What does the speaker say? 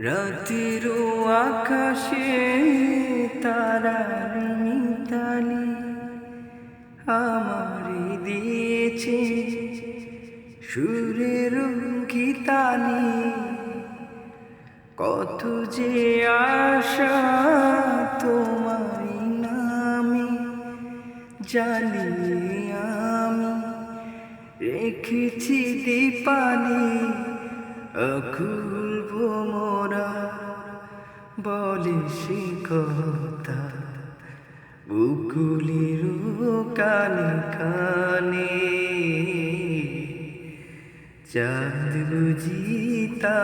রাতের আকাশে তারার মিতালি আমারে দিয়েছে সুরের গীতালি। কত যে আশা তোমারই নামে জানি আমি রেখেছি দীপালি। অকুলব মোরা বলে সে কথা বুকুলির কানে কানে। চাঁদ বুঝি তা